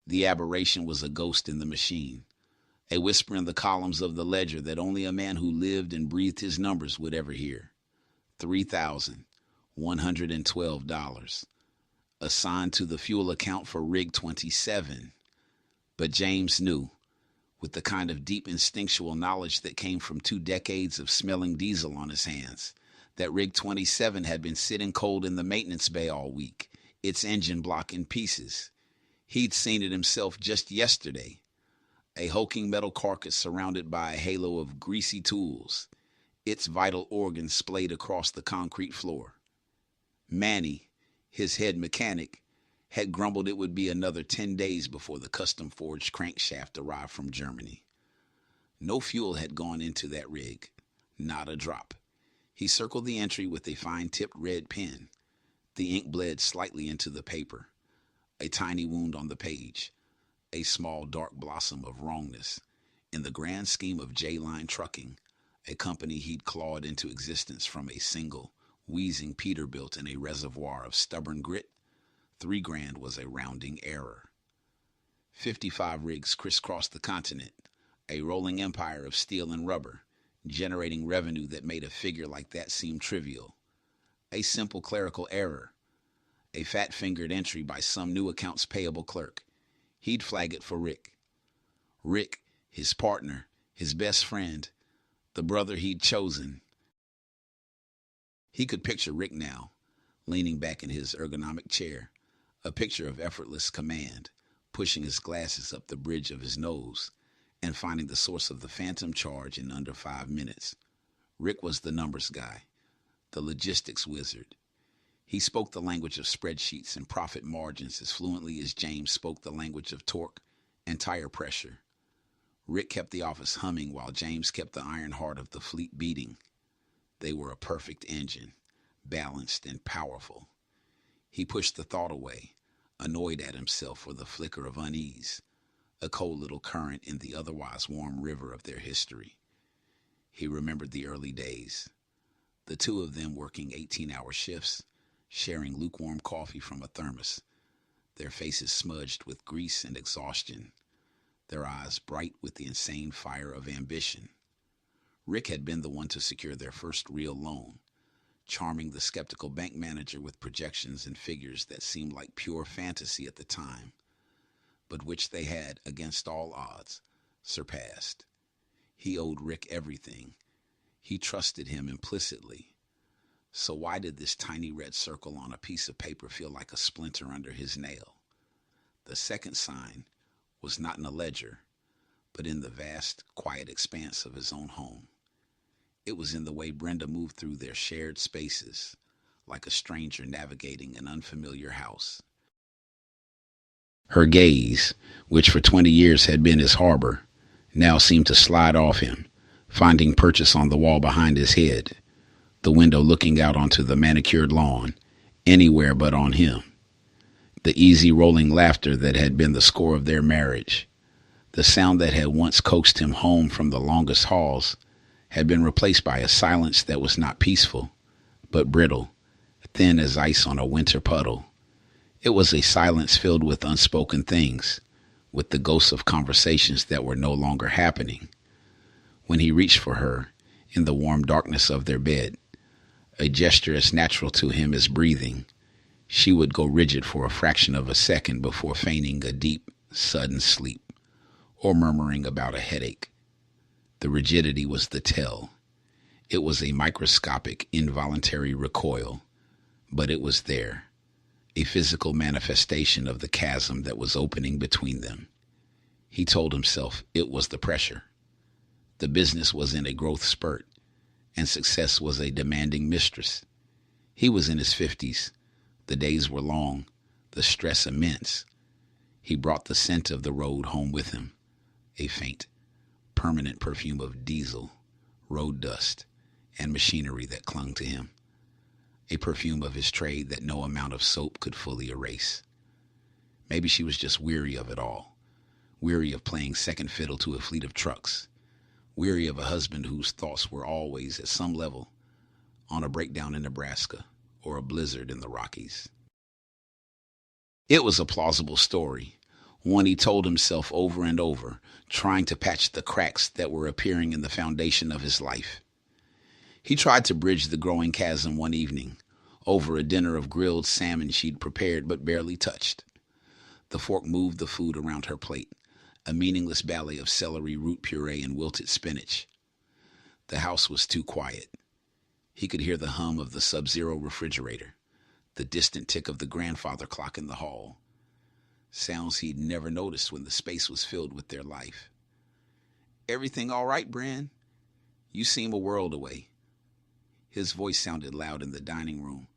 The aberration was a ghost in the machine, a whisper in the columns of the ledger that only a man who lived and breathed his numbers would ever hear. $3,112 assigned to the fuel account for Rig 27. But James knew, with the kind of deep instinctual knowledge that came from 2 decades of smelling diesel on his hands, that Rig 27 had been sitting cold in the maintenance bay all week, its engine block in pieces. He'd seen it himself just yesterday, a hulking metal carcass surrounded by a halo of greasy tools, its vital organs splayed across the concrete floor. Manny, his head mechanic, had grumbled it would be another 10 days before the custom-forged crankshaft arrived from Germany. No fuel had gone into that rig, not a drop. He circled the entry with a fine-tipped red pen. The ink bled slightly into the paper. A tiny wound on the page, a small dark blossom of wrongness. In the grand scheme of J-Line Trucking, a company he'd clawed into existence from a single, wheezing Peterbilt in a reservoir of stubborn grit, $3,000 was a rounding error. 55 rigs crisscrossed the continent, a rolling empire of steel and rubber, generating revenue that made a figure like that seem trivial. A simple clerical error, a fat-fingered entry by some new accounts payable clerk. He'd flag it for Rick. Rick, his partner, his best friend, the brother he'd chosen. He could picture Rick now, leaning back in his ergonomic chair, a picture of effortless command, pushing his glasses up the bridge of his nose, and finding the source of the phantom charge in under 5 minutes. Rick was the numbers guy, the logistics wizard. He spoke the language of spreadsheets and profit margins as fluently as James spoke the language of torque and tire pressure. Rick kept the office humming while James kept the iron heart of the fleet beating. They were a perfect engine, balanced and powerful. He pushed the thought away, annoyed at himself for the flicker of unease, a cold little current in the otherwise warm river of their history. He remembered the early days, the two of them working 18-hour shifts, sharing lukewarm coffee from a thermos, their faces smudged with grease and exhaustion, their eyes bright with the insane fire of ambition. Rick had been the one to secure their first real loan, charming the skeptical bank manager with projections and figures that seemed like pure fantasy at the time, but which they had, against all odds, surpassed. He owed Rick everything. He trusted him implicitly. So why did this tiny red circle on a piece of paper feel like a splinter under his nail? The second sign was not in a ledger, but in the vast, quiet expanse of his own home. It was in the way Brenda moved through their shared spaces, like a stranger navigating an unfamiliar house. Her gaze, which for 20 years had been his harbor, now seemed to slide off him, finding purchase on the wall behind his head, the window looking out onto the manicured lawn, anywhere but on him. The easy rolling laughter that had been the score of their marriage, the sound that had once coaxed him home from the longest hauls, had been replaced by a silence that was not peaceful, but brittle, thin as ice on a winter puddle. It was a silence filled with unspoken things, with the ghosts of conversations that were no longer happening. When he reached for her, in the warm darkness of their bed, a gesture as natural to him as breathing, she would go rigid for a fraction of a second before feigning a deep, sudden sleep, or murmuring about a headache. The rigidity was the tell. It was a microscopic, involuntary recoil, but it was there, a physical manifestation of the chasm that was opening between them. He told himself it was the pressure. The business was in a growth spurt, and success was a demanding mistress. He was in his 50s. The days were long, the stress immense. He brought the scent of the road home with him, a faint, permanent perfume of diesel, road dust, and machinery that clung to him, a perfume of his trade that no amount of soap could fully erase. Maybe she was just weary of it all, weary of playing second fiddle to a fleet of trucks, weary of a husband whose thoughts were always, at some level, on a breakdown in Nebraska or a blizzard in the Rockies. It was a plausible story, one he told himself over and over, trying to patch the cracks that were appearing in the foundation of his life. He tried to bridge the growing chasm one evening, over a dinner of grilled salmon she'd prepared but barely touched. The fork moved the food around her plate, a meaningless ballet of celery root puree and wilted spinach. The house was too quiet. He could hear the hum of the sub-zero refrigerator, the distant tick of the grandfather clock in the hall, sounds he'd never noticed when the space was filled with their life. "Everything all right, Bran? You seem a world away." His voice sounded loud in the dining room,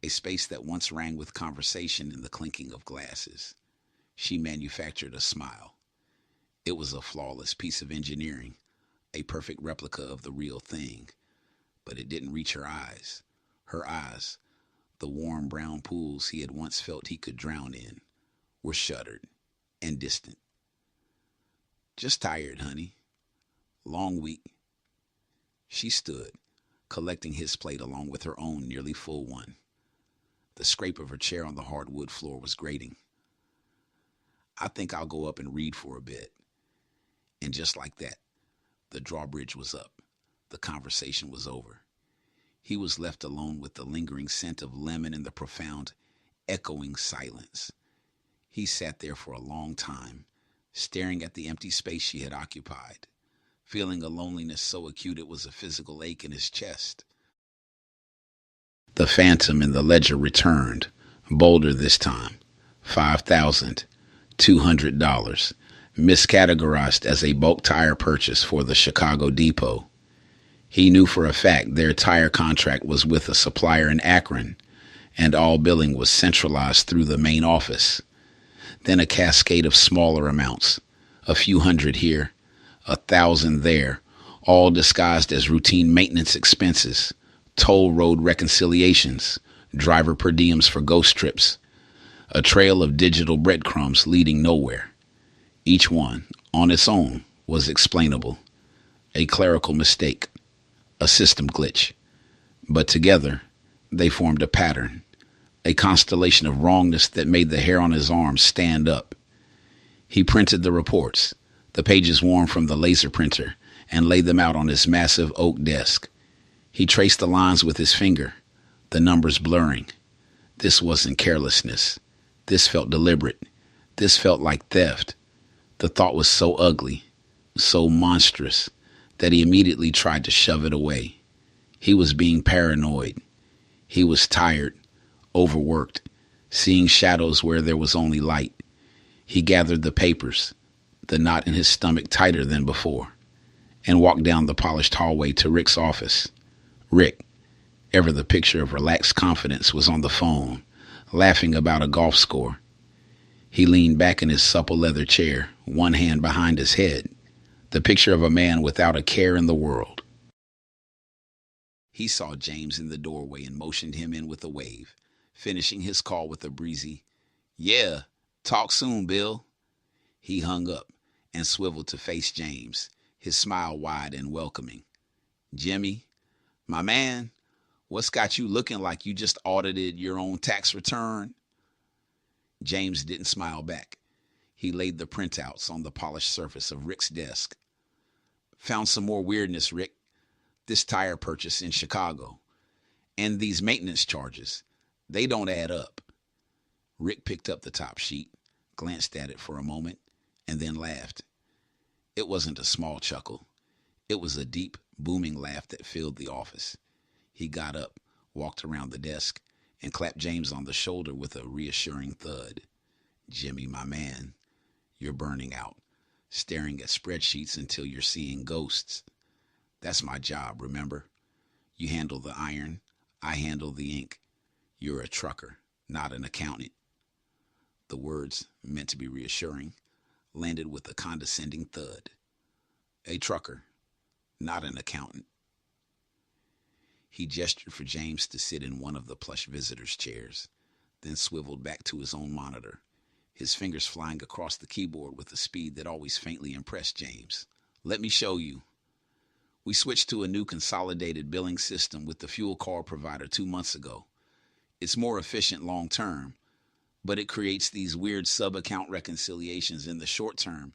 a space that once rang with conversation and the clinking of glasses. She manufactured a smile. It was a flawless piece of engineering, a perfect replica of the real thing, but it didn't reach her eyes. Her eyes, the warm brown pools he had once felt he could drown in, were shuttered and distant. "Just tired, honey. Long week." She stood, collecting his plate along with her own nearly full one. The scrape of her chair on the hardwood floor was grating. "I think I'll go up and read for a bit." And just like that, the drawbridge was up. The conversation was over. He was left alone with the lingering scent of lemon and the profound, echoing silence. He sat there for a long time, staring at the empty space she had occupied, feeling a loneliness so acute it was a physical ache in his chest. The phantom in the ledger returned, bolder this time. $5,200, miscategorized as a bulk tire purchase for the Chicago depot. He knew for a fact their tire contract was with a supplier in Akron, and all billing was centralized through the main office. Then a cascade of smaller amounts, a few hundred here, 1,000 there, all disguised as routine maintenance expenses, toll road reconciliations, driver per diems for ghost trips, a trail of digital breadcrumbs leading nowhere. Each one, on its own, was explainable. A clerical mistake, a system glitch. But together, they formed a pattern, a constellation of wrongness that made the hair on his arms stand up. He printed the reports, the pages worn from the laser printer, and laid them out on his massive oak desk. He traced the lines with his finger, the numbers blurring. This wasn't carelessness. This felt deliberate. This felt like theft. The thought was so ugly, so monstrous, that he immediately tried to shove it away. He was being paranoid. He was tired, overworked, seeing shadows where there was only light. He gathered the papers, the knot in his stomach tighter than before, and walked down the polished hallway to Rick's office. Rick, ever the picture of relaxed confidence, was on the phone, laughing about a golf score. He leaned back in his supple leather chair, one hand behind his head, the picture of a man without a care in the world. He saw James in the doorway and motioned him in with a wave, finishing his call with a breezy, "Yeah, talk soon, Bill." He hung up and swiveled to face James, his smile wide and welcoming. "Jimmy, my man, what's got you looking like you just audited your own tax return?" James didn't smile back. He laid the printouts on the polished surface of Rick's desk. "Found some more weirdness, Rick. This tire purchase in Chicago. And these maintenance charges. They don't add up." Rick picked up the top sheet, glanced at it for a moment, and then laughed. It wasn't a small chuckle. It was a deep, booming laugh that filled the office. He got up, walked around the desk, and clapped James on the shoulder with a reassuring thud. "Jimmy, my man, you're burning out, staring at spreadsheets until you're seeing ghosts. That's my job, remember? You handle the iron, I handle the ink. You're a trucker, not an accountant." The words, meant to be reassuring, landed with a condescending thud. A trucker, not an accountant. He gestured for James to sit in one of the plush visitors' chairs, then swiveled back to his own monitor, his fingers flying across the keyboard with a speed that always faintly impressed James. "Let me show you. We switched to a new consolidated billing system with the fuel card provider 2 months ago. It's more efficient long term, but it creates these weird sub-account reconciliations in the short term.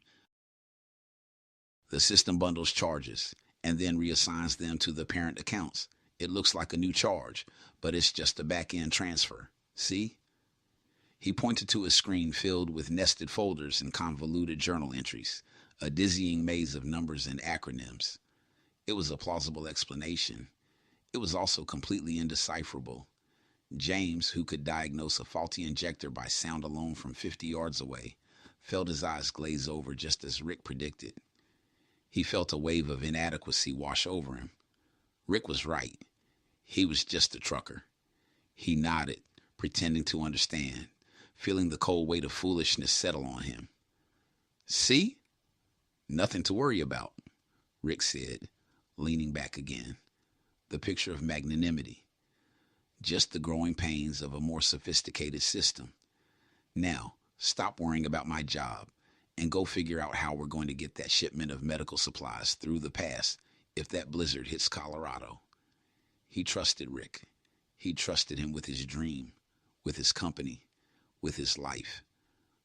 The system bundles charges and then reassigns them to the parent accounts. It looks like a new charge, but it's just a back-end transfer. See? He pointed to a screen filled with nested folders and convoluted journal entries, a dizzying maze of numbers and acronyms. It was a plausible explanation. It was also completely indecipherable. James, who could diagnose a faulty injector by sound alone from 50 yards away, felt his eyes glaze over just as Rick predicted. He felt a wave of inadequacy wash over him. Rick was right. He was just a trucker. He nodded, pretending to understand, feeling the cold weight of foolishness settle on him. See? Nothing to worry about, Rick said, leaning back again. The picture of magnanimity. Just the growing pains of a more sophisticated system. Now, stop worrying about my job and go figure out how we're going to get that shipment of medical supplies through the pass if that blizzard hits Colorado. He trusted Rick. He trusted him with his dream, with his company, with his life.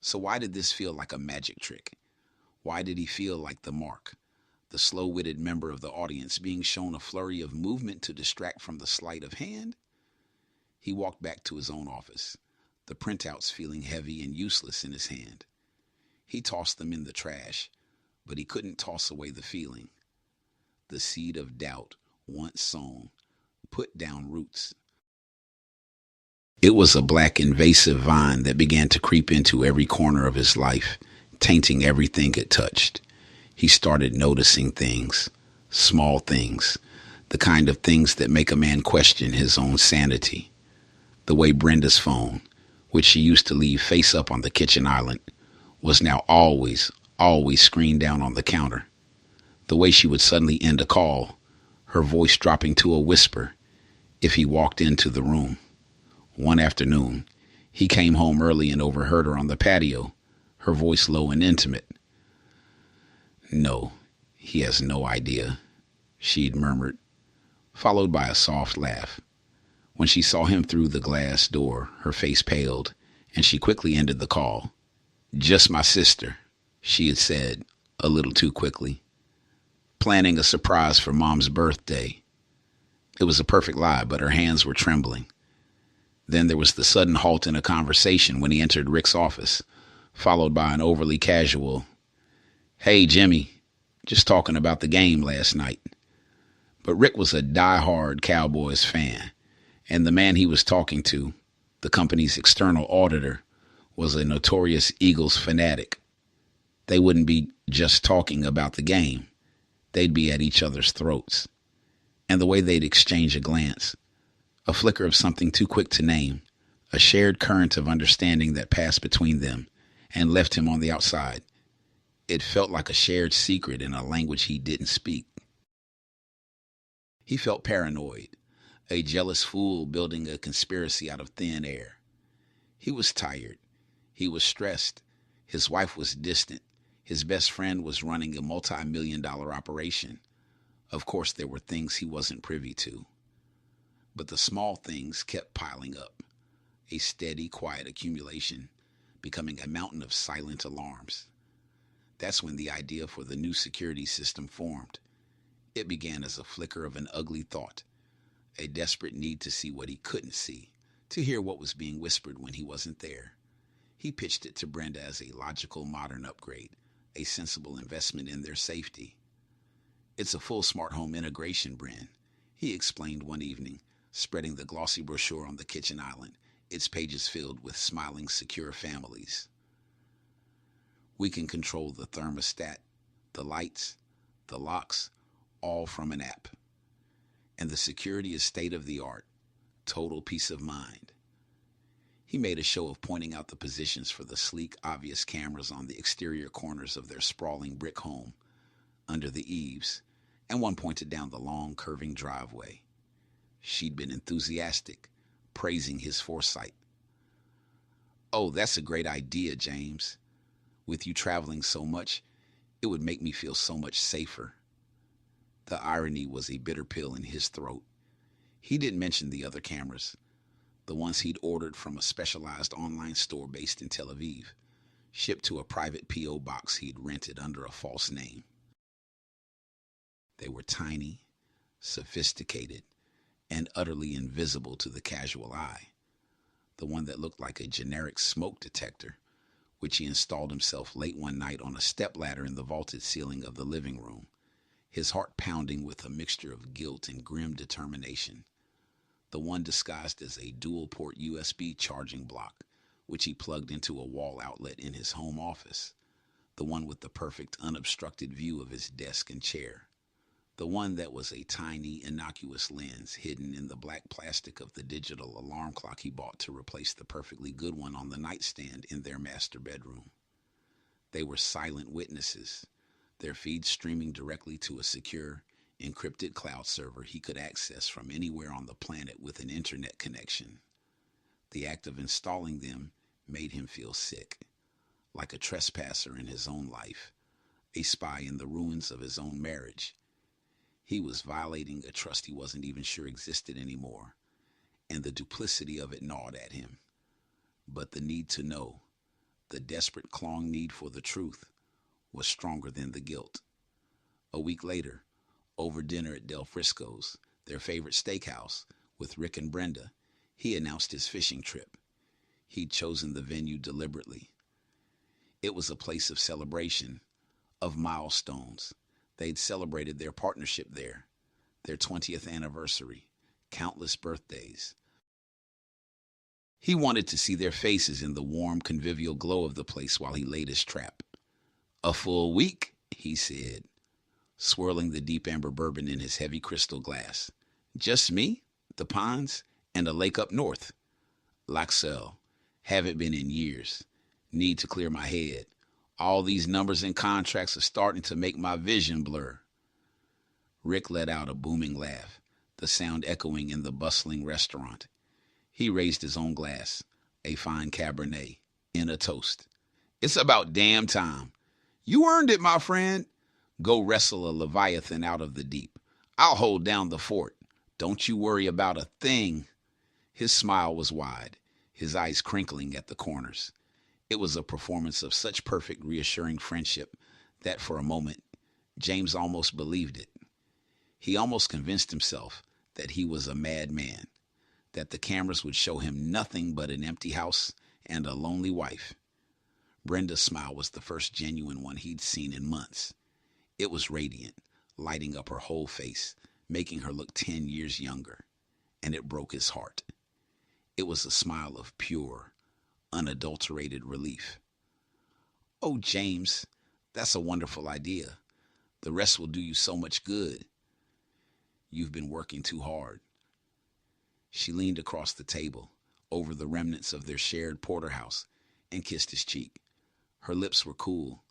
So why did this feel like a magic trick? Why did he feel like the mark, the slow-witted member of the audience being shown a flurry of movement to distract from the sleight of hand? He walked back to his own office, the printouts feeling heavy and useless in his hand. He tossed them in the trash, but he couldn't toss away the feeling. The seed of doubt, once sown, put down roots. It was a black invasive vine that began to creep into every corner of his life, tainting everything it touched. He started noticing things, small things, the kind of things that make a man question his own sanity. The way Brenda's phone, which she used to leave face up on the kitchen island, was now always screened down on the counter. The way she would suddenly end a call, her voice dropping to a whisper, if he walked into the room. One afternoon, he came home early and overheard her on the patio, her voice low and intimate. No, he has no idea, she'd murmured, followed by a soft laugh. When she saw him through the glass door, her face paled, and she quickly ended the call. Just my sister, she had said, a little too quickly. Planning a surprise for Mom's birthday. It was a perfect lie, but her hands were trembling. Then there was the sudden halt in a conversation when he entered Rick's office, followed by an overly casual, "Hey, Jimmy, just talking about the game last night." But Rick was a die-hard Cowboys fan, and the man he was talking to, the company's external auditor, was a notorious Eagles fanatic. They wouldn't be just talking about the game. They'd be at each other's throats. And the way they'd exchange a glance, a flicker of something too quick to name, a shared current of understanding that passed between them and left him on the outside. It felt like a shared secret in a language he didn't speak. He felt paranoid, a jealous fool building a conspiracy out of thin air. He was tired. He was stressed. His wife was distant. His best friend was running a multi-million-dollar operation. Of course, there were things he wasn't privy to. But the small things kept piling up, a steady, quiet accumulation, becoming a mountain of silent alarms. That's when the idea for the new security system formed. It began as a flicker of an ugly thought, a desperate need to see what he couldn't see, to hear what was being whispered when he wasn't there. He pitched it to Brenda as a logical modern upgrade, a sensible investment in their safety. It's a full smart home integration, Bren, he explained one evening, spreading the glossy brochure on the kitchen island, its pages filled with smiling, secure families. We can control the thermostat, the lights, the locks, all from an app. And the security is state-of-the-art, total peace of mind. He made a show of pointing out the positions for the sleek, obvious cameras on the exterior corners of their sprawling brick home, under the eaves, and one pointed down the long, curving driveway. She'd been enthusiastic, praising his foresight. "Oh, that's a great idea, James. With you traveling so much, it would make me feel so much safer." The irony was a bitter pill in his throat. He didn't mention the other cameras, the ones he'd ordered from a specialized online store based in Tel Aviv, shipped to a private P.O. box he'd rented under a false name. They were tiny, sophisticated, and utterly invisible to the casual eye. The one that looked like a generic smoke detector, which he installed himself late one night on a stepladder in the vaulted ceiling of the living room, his heart pounding with a mixture of guilt and grim determination. The one disguised as a dual-port USB charging block, which he plugged into a wall outlet in his home office. The one with the perfect unobstructed view of his desk and chair. The one that was a tiny, innocuous lens hidden in the black plastic of the digital alarm clock he bought to replace the perfectly good one on the nightstand in their master bedroom. They were silent witnesses, their feeds streaming directly to a secure, encrypted cloud server he could access from anywhere on the planet with an internet connection. The act of installing them made him feel sick, like a trespasser in his own life, a spy in the ruins of his own marriage. He was violating a trust he wasn't even sure existed anymore, and the duplicity of it gnawed at him. But the need to know, the desperate clawing need for the truth, was stronger than the guilt. A week later, over dinner at Del Frisco's, their favorite steakhouse, with Rick and Brenda, he announced his fishing trip. He'd chosen the venue deliberately. It was a place of celebration, of milestones. They'd celebrated their partnership there, their 20th anniversary, countless birthdays. He wanted to see their faces in the warm, convivial glow of the place while he laid his trap. "A full week," he said, swirling the deep amber bourbon in his heavy crystal glass. "Just me, the ponds, and a lake up north. Laxell. Haven't been in years. Need to clear my head. All these numbers and contracts are starting to make my vision blur." Rick let out a booming laugh, the sound echoing in the bustling restaurant. He raised his own glass, a fine Cabernet, in a toast. "It's about damn time. You earned it, my friend. Go wrestle a Leviathan out of the deep. I'll hold down the fort. Don't you worry about a thing." His smile was wide, his eyes crinkling at the corners. It was a performance of such perfect, reassuring friendship that for a moment, James almost believed it. He almost convinced himself that he was a madman, that the cameras would show him nothing but an empty house and a lonely wife. Brenda's smile was the first genuine one he'd seen in months. It was radiant, lighting up her whole face, making her look 10 years younger, and it broke his heart. It was a smile of pure, unadulterated relief. "Oh, James, that's a wonderful idea. The rest will do you so much good. You've been working too hard." She leaned across the table, over the remnants of their shared porterhouse, and kissed his cheek. Her lips were cool,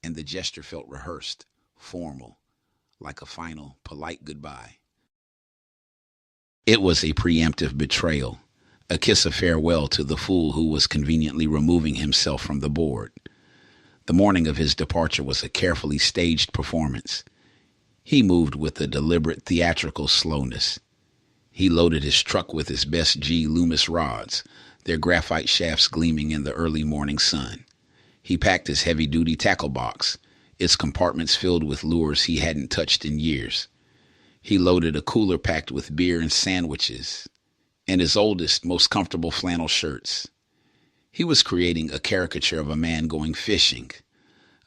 and the gesture felt rehearsed, formal, like a final, polite goodbye. It was a preemptive betrayal, a kiss of farewell to the fool who was conveniently removing himself from the board. The morning of his departure was a carefully staged performance. He moved with a deliberate theatrical slowness. He loaded his truck with his best G Loomis rods, their graphite shafts gleaming in the early morning sun. He packed his heavy-duty tackle box, its compartments filled with lures he hadn't touched in years. He loaded a cooler packed with beer and sandwiches, and his oldest, most comfortable flannel shirts. He was creating a caricature of a man going fishing,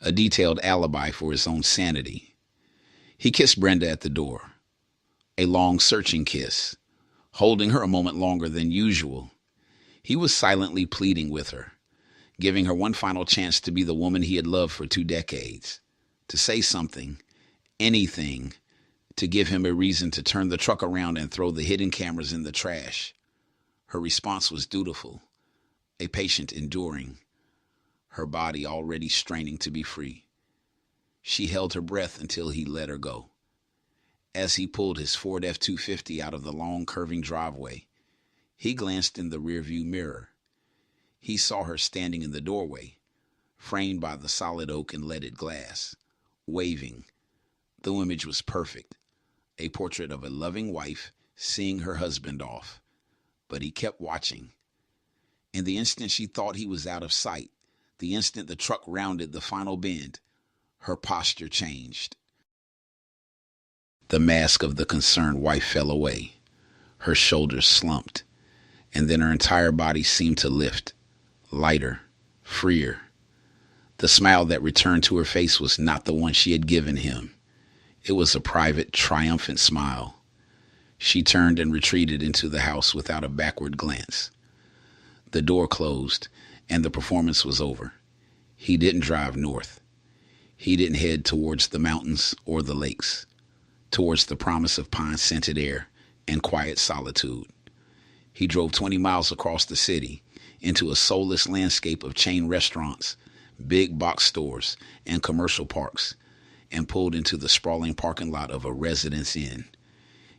a detailed alibi for his own sanity. He kissed Brenda at the door, a long, searching kiss, holding her a moment longer than usual. He was silently pleading with her, giving her one final chance to be the woman he had loved for 2 decades, to say something, anything, to give him a reason to turn the truck around and throw the hidden cameras in the trash. Her response was dutiful, a patient enduring, her body already straining to be free. She held her breath until he let her go. As he pulled his Ford F-250 out of the long, curving driveway, he glanced in the rearview mirror. He saw her standing in the doorway, framed by the solid oak and leaded glass, waving. The image was perfect, a portrait of a loving wife seeing her husband off, but he kept watching. In the instant she thought he was out of sight, the instant the truck rounded the final bend, her posture changed. The mask of the concerned wife fell away. Her shoulders slumped, and then her entire body seemed to lift, lighter, freer. The smile that returned to her face was not the one she had given him. It was a private, triumphant smile. She turned and retreated into the house without a backward glance. The door closed, and the performance was over. He didn't drive north. He didn't head towards the mountains or the lakes, towards the promise of pine-scented air and quiet solitude. He drove 20 miles across the city into a soulless landscape of chain restaurants, big box stores, and commercial parks, and pulled into the sprawling parking lot of a Residence Inn.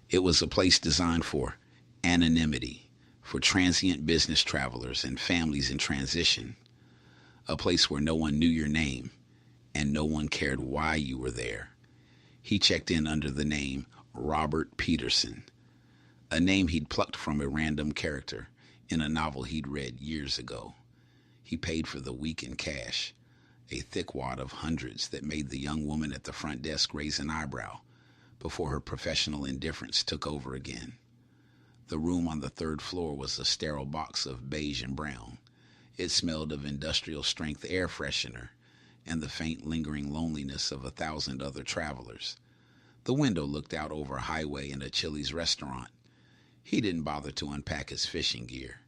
It was a place designed for anonymity, for transient business travelers and families in transition, a place where no one knew your name and no one cared why you were there. He checked in under the name Robert Peterson, a name he'd plucked from a random character in a novel he'd read years ago. He paid for the week in cash, a thick wad of hundreds that made the young woman at the front desk raise an eyebrow before her professional indifference took over again. The room on the third floor was a sterile box of beige and brown. It smelled of industrial-strength air freshener and the faint lingering loneliness of 1,000 other travelers. The window looked out over a highway and a Chili's restaurant. He didn't bother to unpack his fishing gear.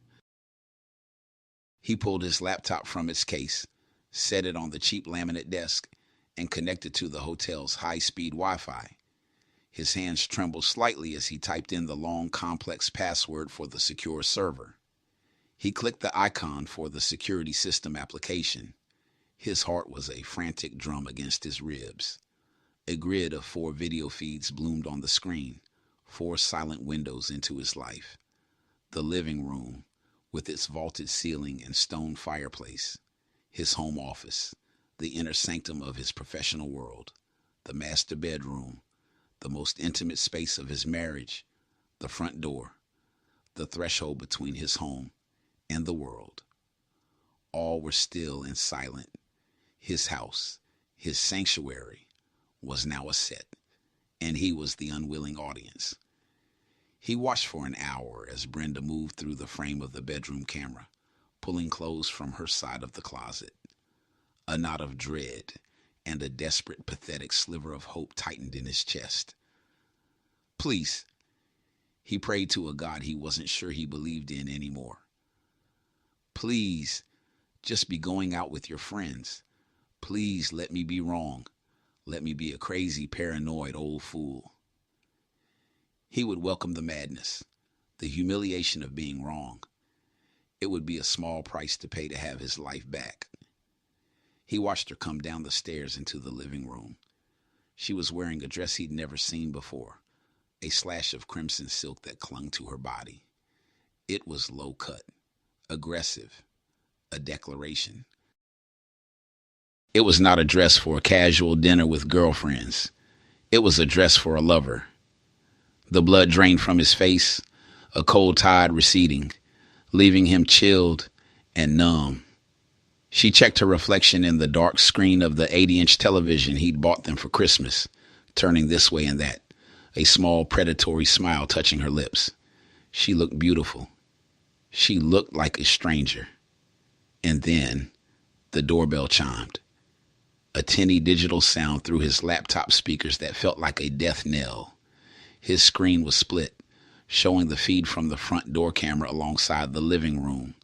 He pulled his laptop from its case, set it on the cheap laminate desk, and connected to the hotel's high-speed Wi-Fi. His hands trembled slightly as he typed in the long, complex password for the secure server. He clicked the icon for the security system application. His heart was a frantic drum against his ribs. A grid of 4 video feeds bloomed on the screen, 4 silent windows into his life. The living room, with its vaulted ceiling and stone fireplace. His home office, the inner sanctum of his professional world. The master bedroom, the most intimate space of his marriage. The front door, the threshold between his home and the world. All were still and silent. His house, his sanctuary, was now a set, and he was the unwilling audience. He watched for an hour as Brenda moved through the frame of the bedroom camera, pulling clothes from her side of the closet. A knot of dread and a desperate, pathetic sliver of hope tightened in his chest. Please, he prayed to a God he wasn't sure he believed in anymore. Please, just be going out with your friends. Please let me be wrong. Let me be a crazy, paranoid old fool. He would welcome the madness, the humiliation of being wrong. It would be a small price to pay to have his life back. He watched her come down the stairs into the living room. She was wearing a dress he'd never seen before, a slash of crimson silk that clung to her body. It was low-cut, aggressive, a declaration. It was not a dress for a casual dinner with girlfriends. It was a dress for a lover. The blood drained from his face, a cold tide receding, leaving him chilled and numb. She checked her reflection in the dark screen of the 80-inch television he'd bought them for Christmas, turning this way and that, a small predatory smile touching her lips. She looked beautiful. She looked like a stranger. And then the doorbell chimed. A tinny digital sound through his laptop speakers that felt like a death knell. His screen was split, showing the feed from the front door camera alongside the living room.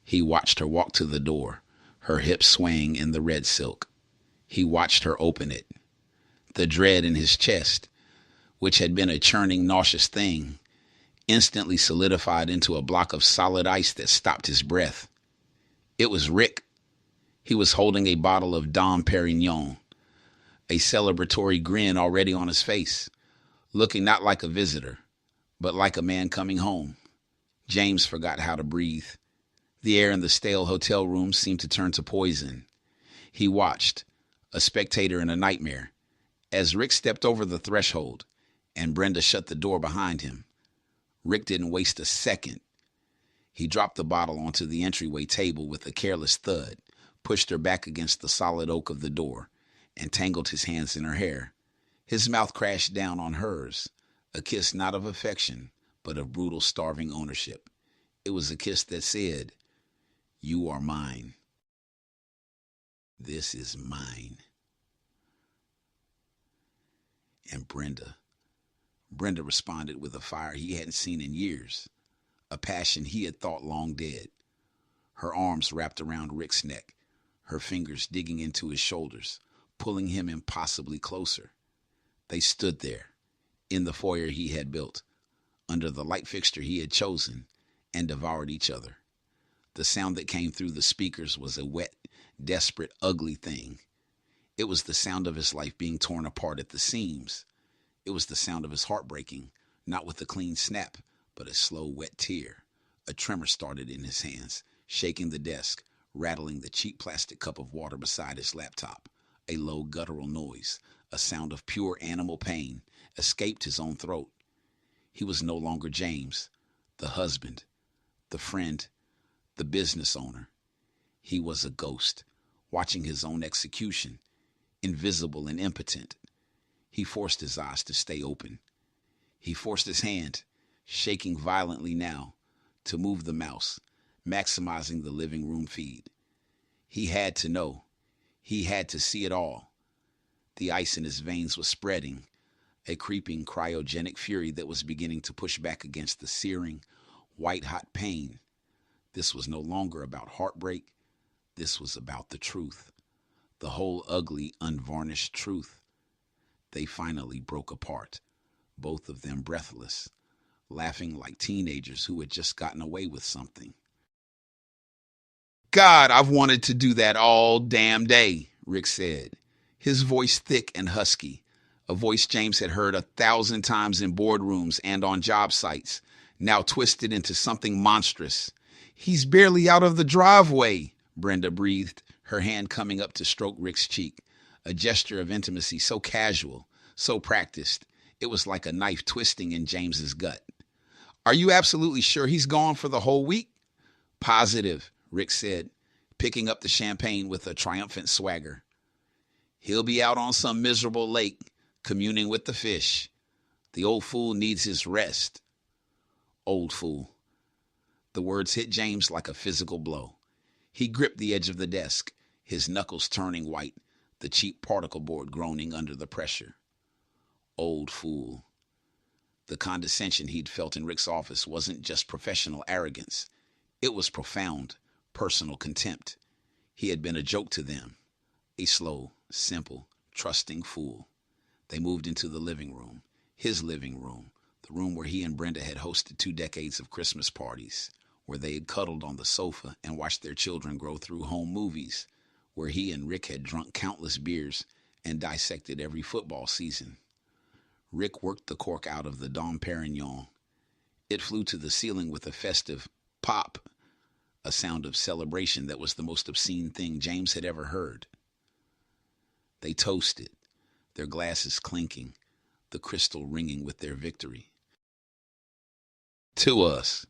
He watched her walk to the door, her hips swaying in the red silk. He watched her open it. The dread in his chest, which had been a churning, nauseous thing, instantly solidified into a block of solid ice that stopped his breath. It was Rick. He was holding a bottle of Dom Perignon, a celebratory grin already on his face, looking not like a visitor, but like a man coming home. James forgot how to breathe. The air in the stale hotel room seemed to turn to poison. He watched, a spectator in a nightmare, as Rick stepped over the threshold and Brenda shut the door behind him. Rick didn't waste a second. He dropped the bottle onto the entryway table with a careless thud, pushed her back against the solid oak of the door, and tangled his hands in her hair. His mouth crashed down on hers, a kiss not of affection, but of brutal, starving ownership. It was a kiss that said, "You are mine. This is mine." And Brenda responded with a fire he hadn't seen in years, a passion he had thought long dead. Her arms wrapped around Rick's neck, her fingers digging into his shoulders, pulling him impossibly closer. They stood there, in the foyer he had built, under the light fixture he had chosen, and devoured each other. The sound that came through the speakers was a wet, desperate, ugly thing. It was the sound of his life being torn apart at the seams. It was the sound of his heart breaking, not with a clean snap, but a slow, wet tear. A tremor started in his hands, shaking the desk, rattling the cheap plastic cup of water beside his laptop. A low, guttural noise, a sound of pure animal pain, escaped his own throat. He was no longer James, the husband, the friend, the business owner. He was a ghost, watching his own execution, invisible and impotent. He forced his eyes to stay open. He forced his hand, shaking violently now, to move the mouse, maximizing the living room feed. He had to know. He had to see it all. The ice in his veins was spreading, a creeping cryogenic fury that was beginning to push back against the searing, white-hot pain. This was no longer about heartbreak. This was about the truth. The whole ugly, unvarnished truth. They finally broke apart, both of them breathless, laughing like teenagers who had just gotten away with something. "God, I've wanted to do that all damn day," Rick said, his voice thick and husky, a voice James had heard 1,000 times in boardrooms and on job sites, now twisted into something monstrous. "He's barely out of the driveway," Brenda breathed, her hand coming up to stroke Rick's cheek, a gesture of intimacy so casual, so practiced, it was like a knife twisting in James's gut. "Are you absolutely sure he's gone for the whole week?" "Positive," Rick said, picking up the champagne with a triumphant swagger. "He'll be out on some miserable lake, communing with the fish. The old fool needs his rest." Old fool. The words hit James like a physical blow. He gripped the edge of the desk, his knuckles turning white, the cheap particle board groaning under the pressure. Old fool. The condescension he'd felt in Rick's office wasn't just professional arrogance. It was profound, personal contempt. He had been a joke to them, a slow, simple, trusting fool. They moved into the living room, his living room, the room where he and Brenda had hosted 2 decades of Christmas parties, where they had cuddled on the sofa and watched their children grow through home movies, where he and Rick had drunk countless beers and dissected every football season. Rick worked the cork out of the Dom Perignon. It flew to the ceiling with a festive pop, a sound of celebration that was the most obscene thing James had ever heard. They toasted, their glasses clinking, the crystal ringing with their victory. "To us,"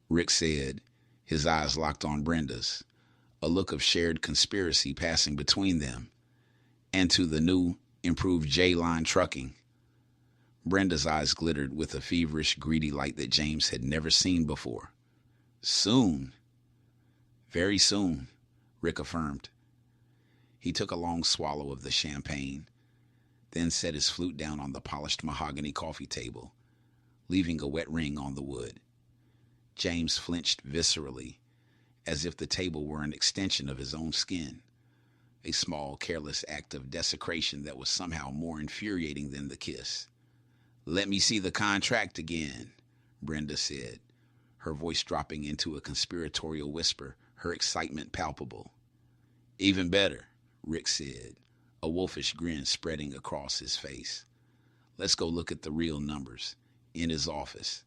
Rick said, his eyes locked on Brenda's, a look of shared conspiracy passing between them, "and to the new, improved J-Line trucking." Brenda's eyes glittered with a feverish, greedy light that James had never seen before. "Soon." "Very soon," Rick affirmed. He took a long swallow of the champagne, then set his flute down on the polished mahogany coffee table, leaving a wet ring on the wood. James flinched viscerally, as if the table were an extension of his own skin, a small, careless act of desecration that was somehow more infuriating than the kiss. "Let me see the contract again," Brenda said, her voice dropping into a conspiratorial whisper, her excitement palpable. "Even better," Rick said, a wolfish grin spreading across his face. "Let's go look at the real numbers," in his office.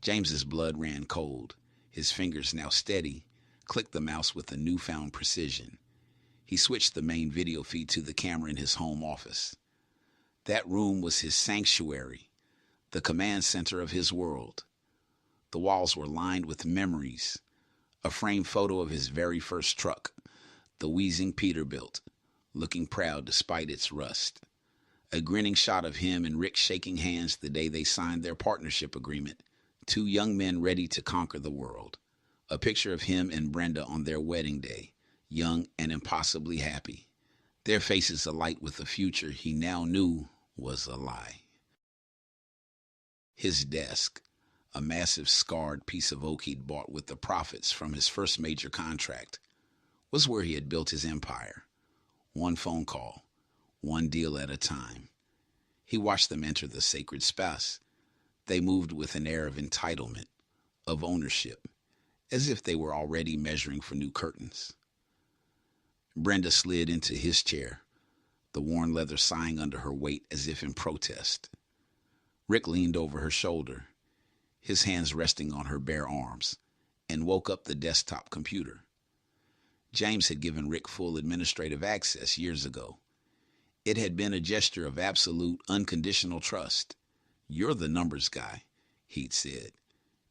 James's blood ran cold. His fingers, now steady, clicked the mouse with a newfound precision. He switched the main video feed to the camera in his home office. That room was his sanctuary, the command center of his world. The walls were lined with memories. A framed photo of his very first truck, the wheezing Peterbilt, looking proud despite its rust. A grinning shot of him and Rick shaking hands the day they signed their partnership agreement. Two young men ready to conquer the world. A picture of him and Brenda on their wedding day, young and impossibly happy. Their faces alight with a future he now knew was a lie. His desk, a massive scarred piece of oak he'd bought with the profits from his first major contract, was where he had built his empire. One phone call, one deal at a time. He watched them enter the sacred space. They moved with an air of entitlement, of ownership, as if they were already measuring for new curtains. Brenda slid into his chair, the worn leather sighing under her weight as if in protest. Rick leaned over her shoulder, his hands resting on her bare arms, and woke up the desktop computer. James had given Rick full administrative access years ago. It had been a gesture of absolute, unconditional trust. "You're the numbers guy," he'd said.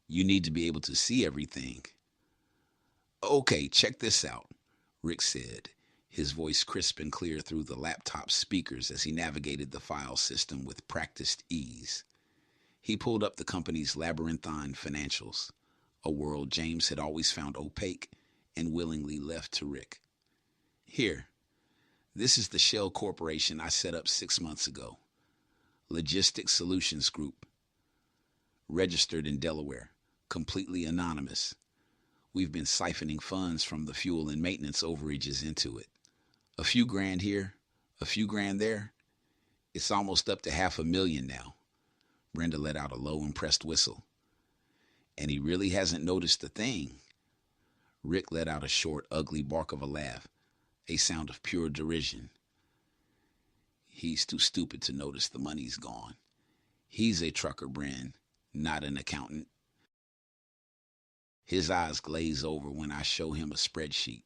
"You need to be able to see everything." "Okay, check this out," Rick said, his voice crisp and clear through the laptop speakers as he navigated the file system with practiced ease. He pulled up the company's labyrinthine financials, a world James had always found opaque and willingly left to Rick. "Here, this is the shell corporation I set up 6 months ago. Logistics Solutions Group. Registered in Delaware, completely anonymous. We've been siphoning funds from the fuel and maintenance overages into it. A few grand here, a few grand there. It's almost up to $500,000 now." Brenda let out a low, impressed whistle. "And he really hasn't noticed a thing." Rick let out a short, ugly bark of a laugh, a sound of pure derision. "He's too stupid to notice the money's gone. He's a trucker, Bren, not an accountant. His eyes glaze over when I show him a spreadsheet.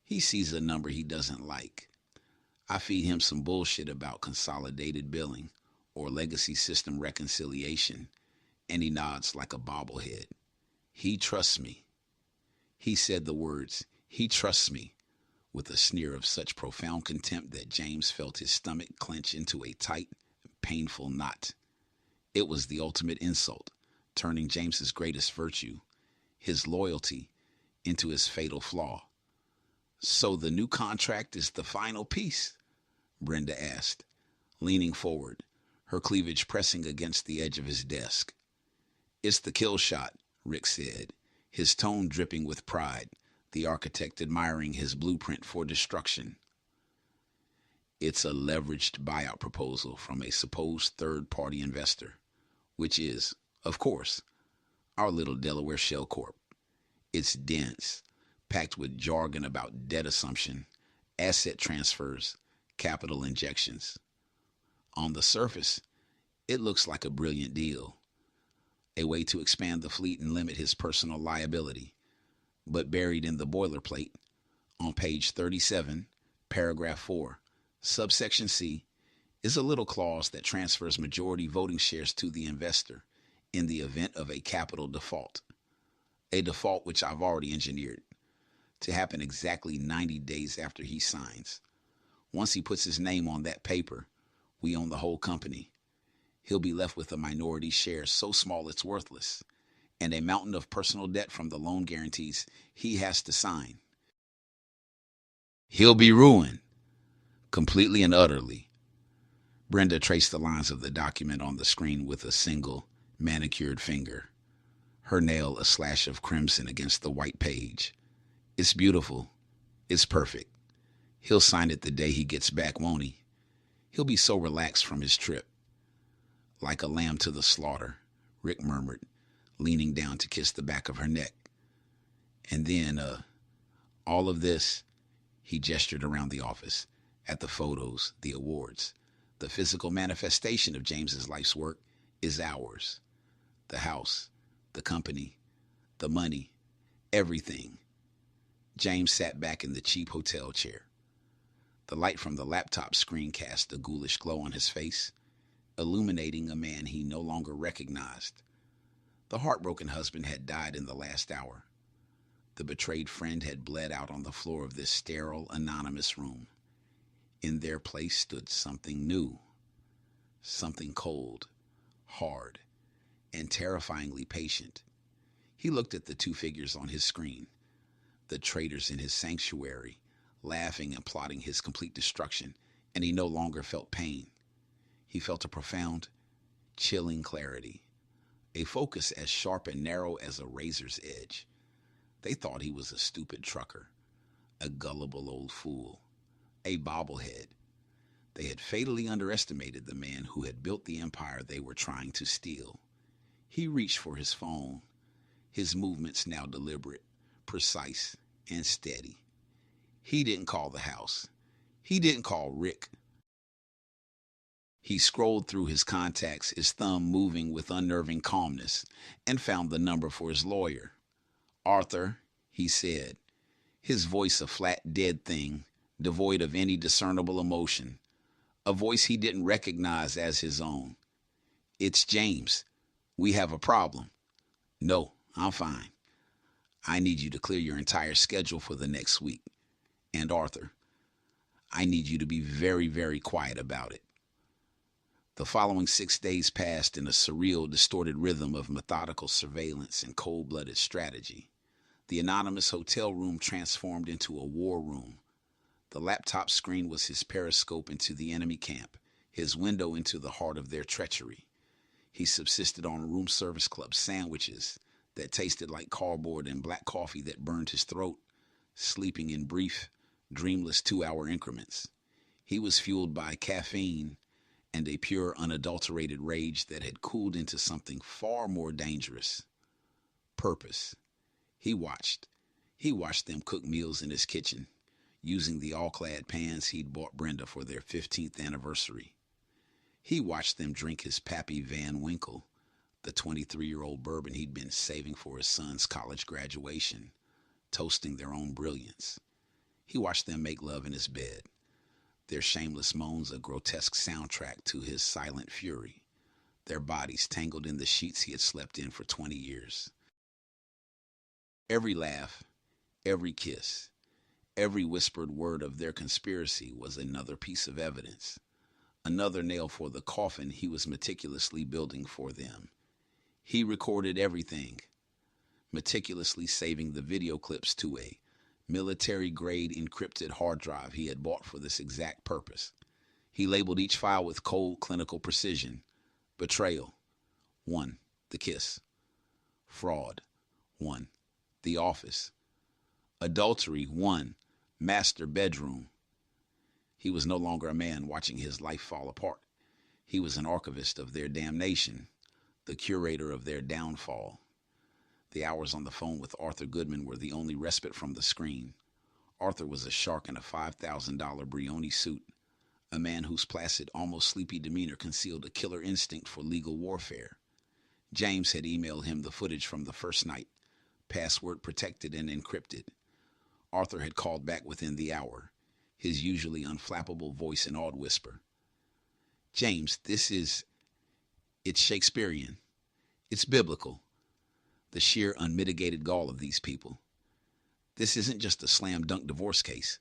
He sees a number he doesn't like. I feed him some bullshit about consolidated billing or legacy system reconciliation, and he nods like a bobblehead. He trusts me." He said the words, "He trusts me," with a sneer of such profound contempt that James felt his stomach clench into a tight, painful knot. It was the ultimate insult, turning James's greatest virtue, his loyalty, into his fatal flaw. "So the new contract is the final piece?" Brenda asked, leaning forward, her cleavage pressing against the edge of his desk. "It's the kill shot," Rick said, his tone dripping with pride, the architect admiring his blueprint for destruction. "It's a leveraged buyout proposal from a supposed third-party investor, which is, of course, our little Delaware shell corp. It's dense, packed with jargon about debt assumption, asset transfers, capital injections. On the surface, it looks like a brilliant deal, a way to expand the fleet and limit his personal liability. But buried in the boilerplate, on page 37, paragraph 4, subsection C, is a little clause that transfers majority voting shares to the investor in the event of a capital default. A default which I've already engineered to happen exactly 90 days after he signs. Once he puts his name on that paper, we own the whole company. He'll be left with a minority share so small it's worthless, and a mountain of personal debt from the loan guarantees he has to sign. He'll be ruined, completely and utterly." Brenda traced the lines of the document on the screen with a single, manicured finger, her nail a slash of crimson against the white page. "It's beautiful. It's perfect. He'll sign it the day he gets back, won't he? He'll be so relaxed from his trip." "Like a lamb to the slaughter," Rick murmured, leaning down to kiss the back of her neck. "And then, all of this," he gestured around the office, at the photos, the awards, the physical manifestation of James's life's work, "is ours. The house, the company, the money, everything." James sat back in the cheap hotel chair. The light from the laptop screen cast a ghoulish glow on his face, illuminating a man he no longer recognized. The heartbroken husband had died in the last hour. The betrayed friend had bled out on the floor of this sterile, anonymous room. In their place stood something new, something cold, hard, and terrifyingly patient. He looked at the two figures on his screen, the traitors in his sanctuary, laughing and plotting his complete destruction, and he no longer felt pain. He felt a profound, chilling clarity, a focus as sharp and narrow as a razor's edge. They thought he was a stupid trucker, a gullible old fool, a bobblehead. They had fatally underestimated the man who had built the empire they were trying to steal. He reached for his phone, his movements now deliberate, precise, and steady. He didn't call the house. He didn't call Rick. He scrolled through his contacts, his thumb moving with unnerving calmness, and found the number for his lawyer. "Arthur," he said, his voice a flat, dead thing, devoid of any discernible emotion, a voice he didn't recognize as his own. "It's James. We have a problem." "No, I'm fine. I need you to clear your entire schedule for the next week. And Arthur, I need you to be very, very quiet about it." The following 6 days passed in a surreal, distorted rhythm of methodical surveillance and cold-blooded strategy. The anonymous hotel room transformed into a war room. The laptop screen was his periscope into the enemy camp, his window into the heart of their treachery. He subsisted on room service club sandwiches that tasted like cardboard and black coffee that burned his throat, sleeping in brief, dreamless 2-hour increments. He was fueled by caffeine and a pure, unadulterated rage that had cooled into something far more dangerous: purpose. He watched them cook meals in his kitchen, using the all-clad pans he'd bought Brenda for their 15th anniversary. He watched them drink his Pappy Van Winkle, the 23-year-old bourbon he'd been saving for his son's college graduation, toasting their own brilliance. He watched them make love in his bed, their shameless moans a grotesque soundtrack to his silent fury, their bodies tangled in the sheets he had slept in for 20 years. Every laugh, every kiss, every whispered word of their conspiracy was another piece of evidence, another nail for the coffin he was meticulously building for them. He recorded everything, meticulously saving the video clips to a military-grade encrypted hard drive he had bought for this exact purpose. He labeled each file with cold, clinical precision. Betrayal, 1. The kiss. Fraud, 1. The office. Adultery, 1. Master bedroom. He was no longer a man watching his life fall apart. He was an archivist of their damnation, the curator of their downfall. The hours on the phone with Arthur Goodman were the only respite from the screen. Arthur was a shark in a $5,000 Brioni suit, a man whose placid, almost sleepy demeanor concealed a killer instinct for legal warfare. James had emailed him the footage from the first night, password protected and encrypted. Arthur had called back within the hour, his usually unflappable voice an awed whisper. "James, it's Shakespearean. It's biblical. The sheer unmitigated gall of these people. This isn't just a slam dunk divorce case.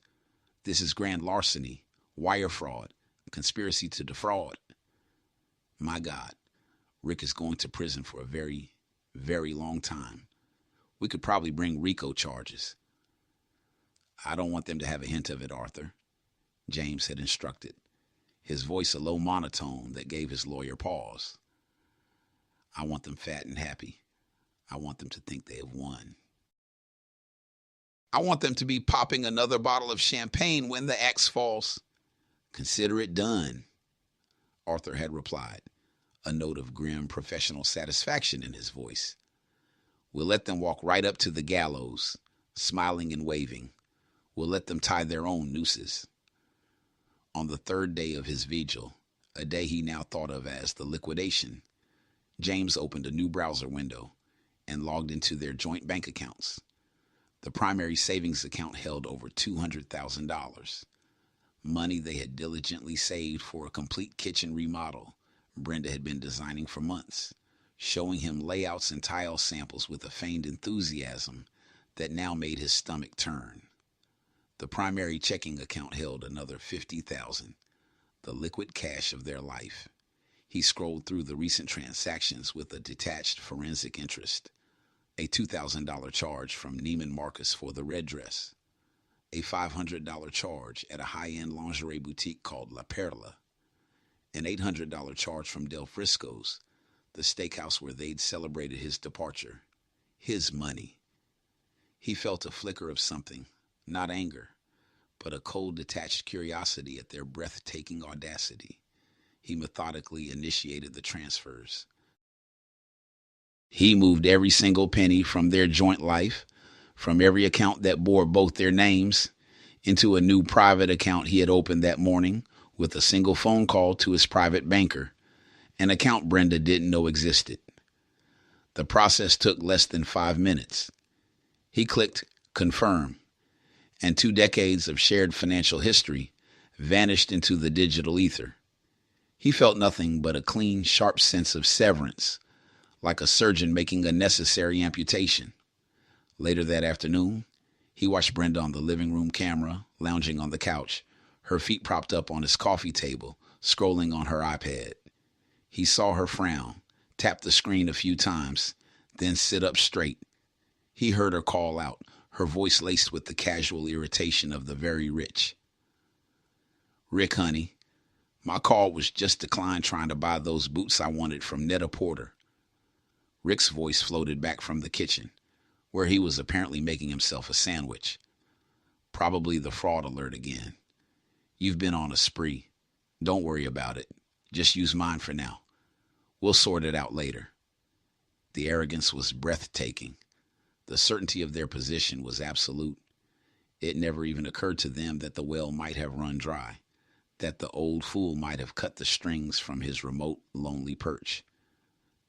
This is grand larceny, wire fraud, conspiracy to defraud. My God, Rick is going to prison for a very, very long time. We could probably bring RICO charges." "I don't want them to have a hint of it, Arthur," James had instructed, his voice a low monotone that gave his lawyer pause. "I want them fat and happy. I want them to think they have won. I want them to be popping another bottle of champagne when the axe falls." "Consider it done," Arthur had replied, a note of grim professional satisfaction in his voice. "We'll let them walk right up to the gallows, smiling and waving. We'll let them tie their own nooses." On the third day of his vigil, a day he now thought of as the liquidation, James opened a new browser window and logged into their joint bank accounts. The primary savings account held over $200,000, money they had diligently saved for a complete kitchen remodel Brenda had been designing for months, showing him layouts and tile samples with a feigned enthusiasm that now made his stomach turn. The primary checking account held another $50,000, the liquid cash of their life. He scrolled through the recent transactions with a detached forensic interest. A $2,000 charge from Neiman Marcus for the red dress. A $500 charge at a high-end lingerie boutique called La Perla. An $800 charge from Del Frisco's, the steakhouse where they'd celebrated his departure. His money. He felt a flicker of something, not anger, but a cold, detached curiosity at their breathtaking audacity. He methodically initiated the transfers. He moved every single penny from their joint life, from every account that bore both their names, into a new private account he had opened that morning with a single phone call to his private banker, an account Brenda didn't know existed. The process took less than 5 minutes. He clicked confirm, and 2 decades of shared financial history vanished into the digital ether. He felt nothing but a clean, sharp sense of severance, like a surgeon making a necessary amputation. Later that afternoon, he watched Brenda on the living room camera, lounging on the couch, her feet propped up on his coffee table, scrolling on her iPad. He saw her frown, tap the screen a few times, then sit up straight. He heard her call out, her voice laced with the casual irritation of the very rich. "Rick, honey, my call was just a client trying to buy those boots I wanted from Net-a-Porter." Rick's voice floated back from the kitchen, where he was apparently making himself a sandwich. Probably the fraud alert again. "You've been on a spree. Don't worry about it. Just use mine for now. We'll sort it out later." The arrogance was breathtaking. The certainty of their position was absolute. It never even occurred to them that the well might have run dry, that the old fool might have cut the strings from his remote, lonely perch.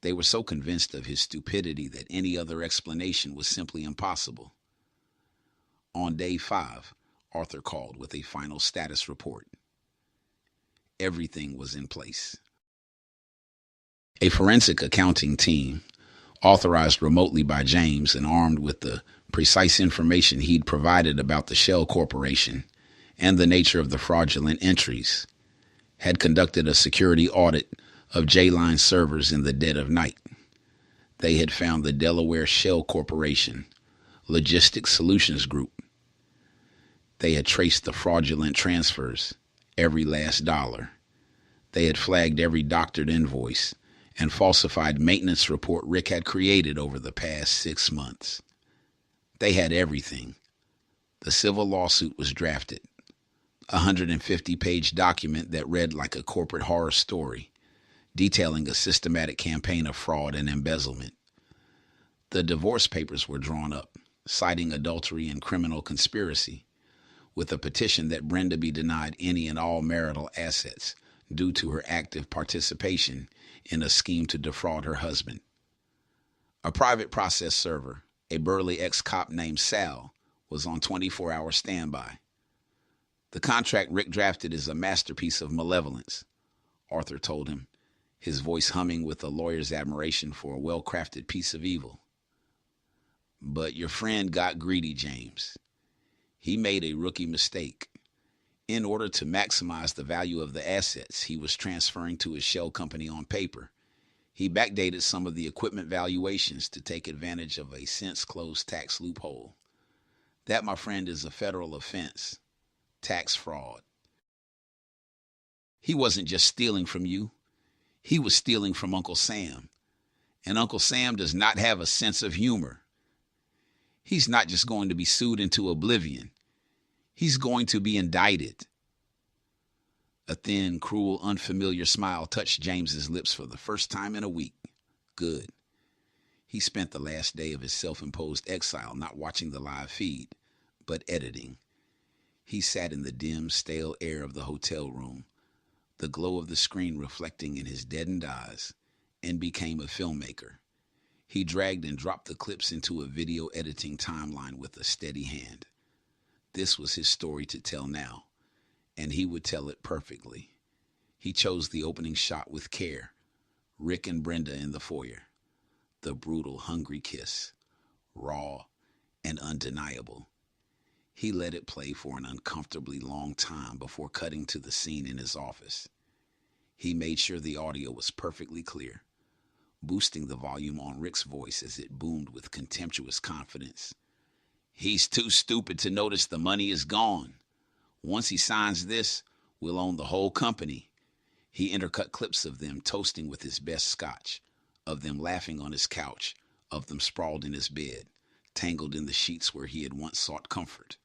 They were so convinced of his stupidity that any other explanation was simply impossible. On day 5, Arthur called with a final status report. Everything was in place. A forensic accounting team, authorized remotely by James and armed with the precise information he'd provided about the Shell Corporation and the nature of the fraudulent entries, had conducted a security audit of J-Line servers in the dead of night. They had found the Delaware Shell Corporation, Logistics Solutions Group. They had traced the fraudulent transfers, every last dollar. They had flagged every doctored invoice and falsified maintenance report Rick had created over the past 6 months. They had everything. The civil lawsuit was drafted, a 150-page document that read like a corporate horror story, detailing a systematic campaign of fraud and embezzlement. The divorce papers were drawn up, citing adultery and criminal conspiracy, with a petition that Brenda be denied any and all marital assets due to her active participation in a scheme to defraud her husband. A private process server, a burly ex-cop named Sal, was on 24-hour standby. "The contract Rick drafted is a masterpiece of malevolence," Arthur told him, his voice humming with a lawyer's admiration for a well-crafted piece of evil. "But your friend got greedy, James. He made a rookie mistake. In order to maximize the value of the assets he was transferring to his shell company on paper, he backdated some of the equipment valuations to take advantage of a since-closed tax loophole. That, my friend, is a federal offense. Tax fraud. He wasn't just stealing from you. He was stealing from Uncle Sam. And Uncle Sam does not have a sense of humor. He's not just going to be sued into oblivion. He's going to be indicted." A thin, cruel, unfamiliar smile touched James's lips for the first time in a week. Good. He spent the last day of his self-imposed exile not watching the live feed, but editing. He sat in the dim, stale air of the hotel room, the glow of the screen reflecting in his deadened eyes, and became a filmmaker. He dragged and dropped the clips into a video editing timeline with a steady hand. This was his story to tell now, and he would tell it perfectly. He chose the opening shot with care, Rick and Brenda in the foyer, The brutal, hungry kiss, raw and undeniable. He let it play for an uncomfortably long time before cutting to the scene in his office. He made sure the audio was perfectly clear, boosting the volume on Rick's voice as it boomed with contemptuous confidence. He's too stupid to notice the money is gone. Once he signs this, we'll own the whole company. He intercut clips of them toasting with his best scotch, of them laughing on his couch, of them sprawled in his bed, tangled in the sheets where he had once sought comfort.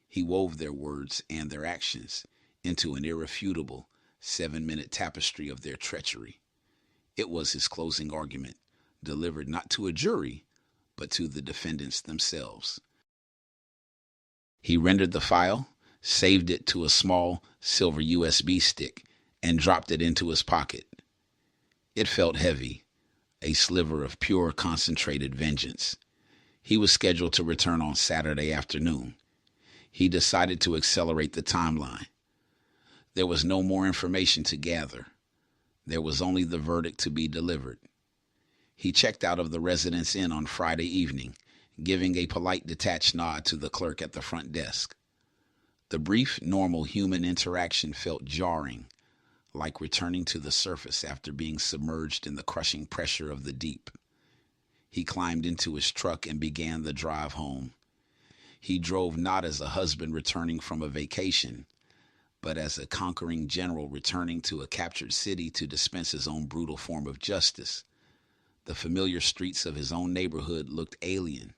He wove their words and their actions into an irrefutable 7-minute tapestry of their treachery. It was his closing argument, delivered not to a jury, but to the defendants themselves. He rendered the file, saved it to a small silver USB stick, and dropped it into his pocket. It felt heavy, a sliver of pure concentrated vengeance. He was scheduled to return on Saturday afternoon. He decided to accelerate the timeline. There was no more information to gather. There was only the verdict to be delivered. He checked out of the Residence Inn on Friday evening, giving a polite detached nod to the clerk at the front desk. The brief, normal human interaction felt jarring, like returning to the surface after being submerged in the crushing pressure of the deep. He climbed into his truck and began the drive home. He drove not as a husband returning from a vacation, but as a conquering general returning to a captured city to dispense his own brutal form of justice. The familiar streets of his own neighborhood looked alien,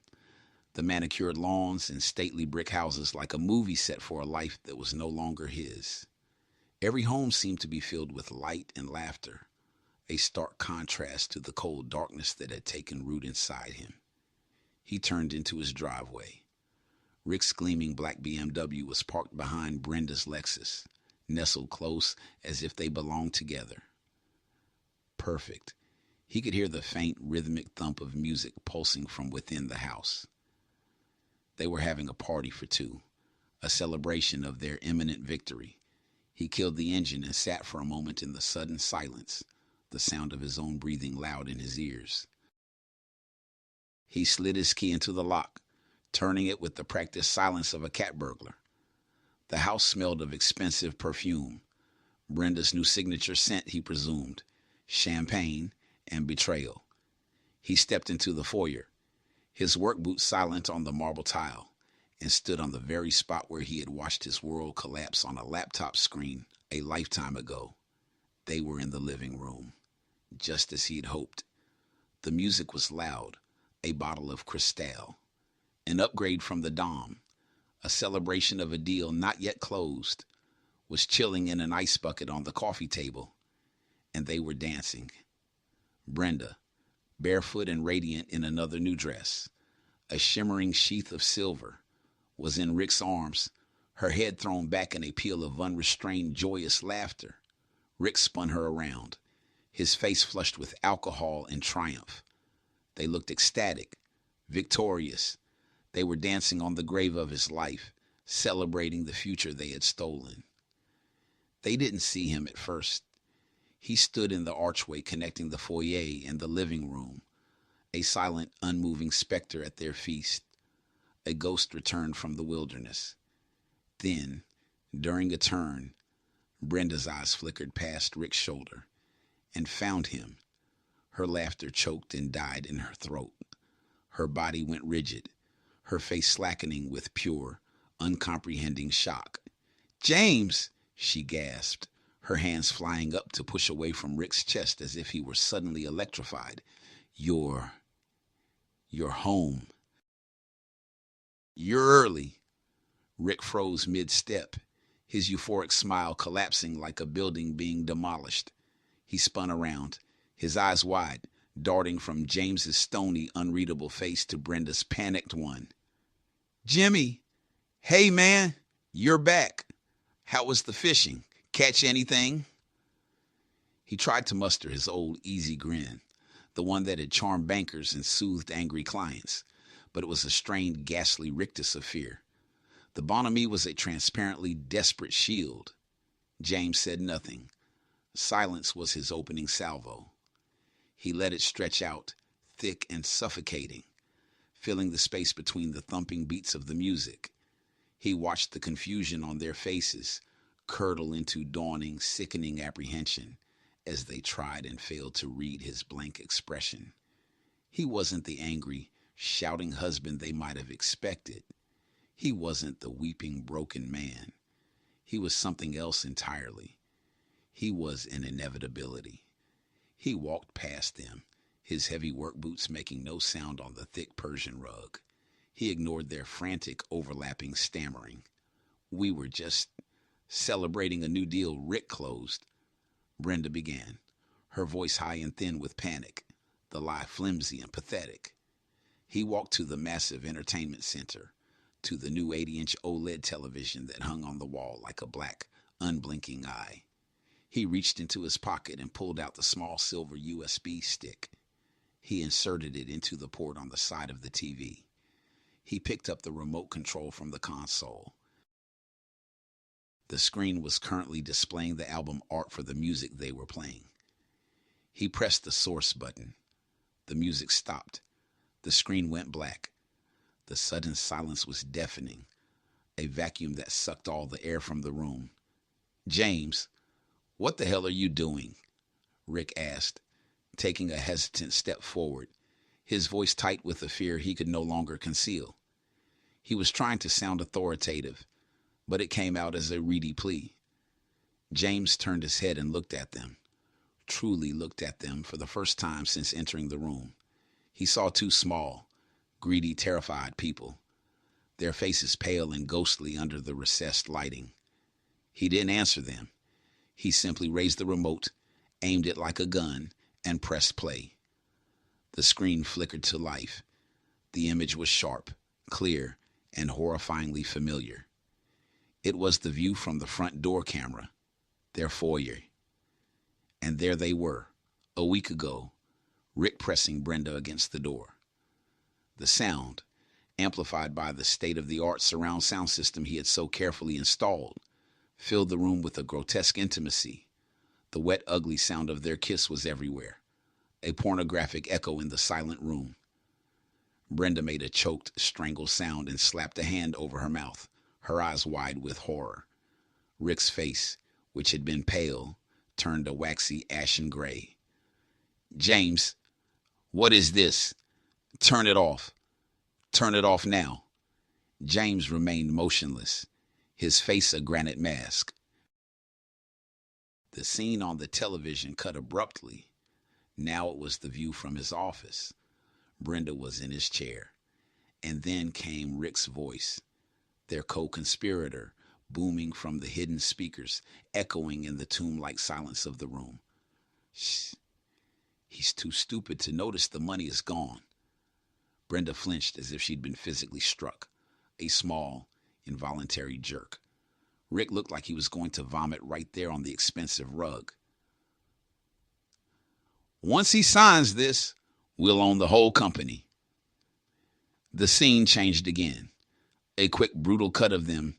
the manicured lawns and stately brick houses like a movie set for a life that was no longer his. Every home seemed to be filled with light and laughter, a stark contrast to the cold darkness that had taken root inside him. He turned into his driveway. Rick's gleaming black BMW was parked behind Brenda's Lexus, nestled close as if they belonged together. Perfect. He could hear the faint, rhythmic thump of music pulsing from within the house. They were having a party for two, a celebration of their imminent victory. He killed the engine and sat for a moment in the sudden silence, the sound of his own breathing loud in his ears. He slid his key into the lock, turning it with the practiced silence of a cat burglar. The house smelled of expensive perfume, Brenda's new signature scent, he presumed, champagne and betrayal. He stepped into the foyer, his work boots silent on the marble tile, and stood on the very spot where he had watched his world collapse on a laptop screen a lifetime ago. They were in the living room, just as he had hoped. The music was loud, a bottle of Cristal, an upgrade from the Dom, a celebration of a deal not yet closed, was chilling in an ice bucket on the coffee table, and they were dancing. Brenda, barefoot and radiant in another new dress, a shimmering sheath of silver, was in Rick's arms, her head thrown back in a peal of unrestrained, joyous laughter. Rick spun her around, his face flushed with alcohol and triumph. They looked ecstatic, victorious. They were dancing on the grave of his life, celebrating the future they had stolen. They didn't see him at first. He stood in the archway connecting the foyer and the living room, a silent, unmoving specter at their feast, a ghost returned from the wilderness. Then, during a turn, Brenda's eyes flickered past Rick's shoulder and found him. Her laughter choked and died in her throat. Her body went rigid, her face slackening with pure, uncomprehending shock. "James!" she gasped, her hands flying up to push away from Rick's chest as if he were suddenly electrified. You're home." "You're early." Rick froze mid-step, his euphoric smile collapsing like a building being demolished. He spun around, his eyes wide, darting from James's stony, unreadable face to Brenda's panicked one. "Jimmy! Hey, man! You're back! How was the fishing? Catch anything?" He tried to muster his old easy grin, the one that had charmed bankers and soothed angry clients, but it was a strained, ghastly rictus of fear. The bonhomie was a transparently desperate shield. James said nothing. Silence was his opening salvo. He let it stretch out, thick and suffocating, filling the space between the thumping beats of the music. He watched the confusion on their faces curdle into dawning, sickening apprehension as they tried and failed to read his blank expression. He wasn't the angry, shouting husband they might have expected. He wasn't the weeping, broken man. He was something else entirely. He was an inevitability. He walked past them, his heavy work boots making no sound on the thick Persian rug. He ignored their frantic, overlapping stammering. "We were just celebrating a new deal Rick closed," Brenda began, her voice high and thin with panic, the lie flimsy and pathetic. He walked to the massive entertainment center, to the new 80-inch OLED television that hung on the wall like a black, unblinking eye. He reached into his pocket and pulled out the small silver USB stick. He inserted it into the port on the side of the TV. He picked up the remote control from the console. The screen was currently displaying the album art for the music they were playing. He pressed the source button. The music stopped. The screen went black. The sudden silence was deafening, a vacuum that sucked all the air from the room. "James, what the hell are you doing?" Rick asked, taking a hesitant step forward, his voice tight with a fear he could no longer conceal. He was trying to sound authoritative, but it came out as a reedy plea. James turned his head and looked at them, truly looked at them for the first time since entering the room. He saw two small, greedy, terrified people, their faces pale and ghostly under the recessed lighting. He didn't answer them. He simply raised the remote, aimed it like a gun, and pressed play. The screen flickered to life. The image was sharp, clear, and horrifyingly familiar. It was the view from the front door camera, their foyer. And there they were, a week ago, Rick pressing Brenda against the door. The sound, amplified by the state-of-the-art surround sound system he had so carefully installed, filled the room with a grotesque intimacy. The wet, ugly sound of their kiss was everywhere, a pornographic echo in the silent room. Brenda made a choked, strangled sound and slapped a hand over her mouth, her eyes wide with horror. Rick's face, which had been pale, turned a waxy ashen gray. "James, what is this? Turn it off. Turn it off now." James remained motionless, his face a granite mask. The scene on the television cut abruptly. Now it was the view from his office. Brenda was in his chair. And then came Rick's voice, their co-conspirator, booming from the hidden speakers, echoing in the tomb-like silence of the room. "Shh. He's too stupid to notice the money is gone." Brenda flinched as if she'd been physically struck, a small, involuntary jerk. Rick looked like he was going to vomit right there on the expensive rug. "Once he signs this, we'll own the whole company." The scene changed again. A quick, brutal cut of them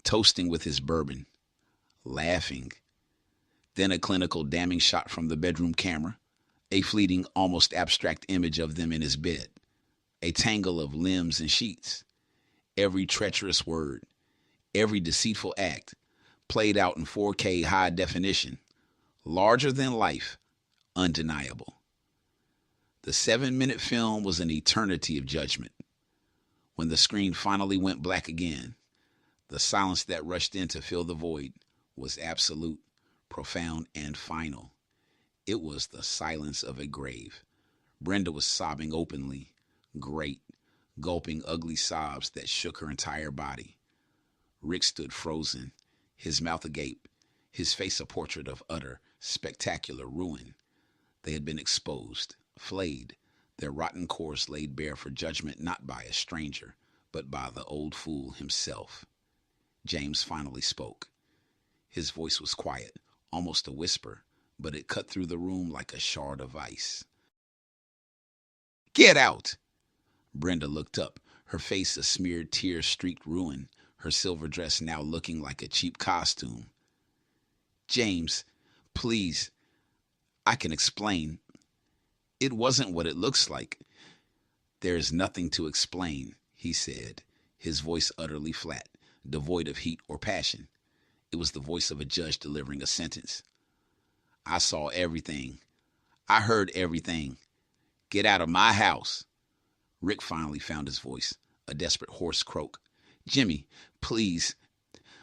toasting with his bourbon, laughing. Then a clinical, damning shot from the bedroom camera, a fleeting, almost abstract image of them in his bed, a tangle of limbs and sheets. Every treacherous word, every deceitful act, played out in 4K high definition, larger than life, undeniable. The 7-minute film was an eternity of judgment. When the screen finally went black again, the silence that rushed in to fill the void was absolute, profound, and final. It was the silence of a grave. Brenda was sobbing openly, great, gulping ugly sobs that shook her entire body. Rick stood frozen, his mouth agape, his face a portrait of utter, spectacular ruin. They had been exposed, flayed, their rotten cores laid bare for judgment not by a stranger, but by the old fool himself. James finally spoke. His voice was quiet, almost a whisper, but it cut through the room like a shard of ice. "Get out!" Brenda looked up, her face a smeared, tear-streaked ruin, her silver dress now looking like a cheap costume. "James, please, I can explain. It wasn't what it looks like. There is nothing to explain, he said, his voice utterly flat, devoid of heat or passion. It was the voice of a judge delivering a sentence. I saw everything. I heard everything. Get out of my house. Rick finally found his voice, a desperate hoarse croak. Jimmy, please.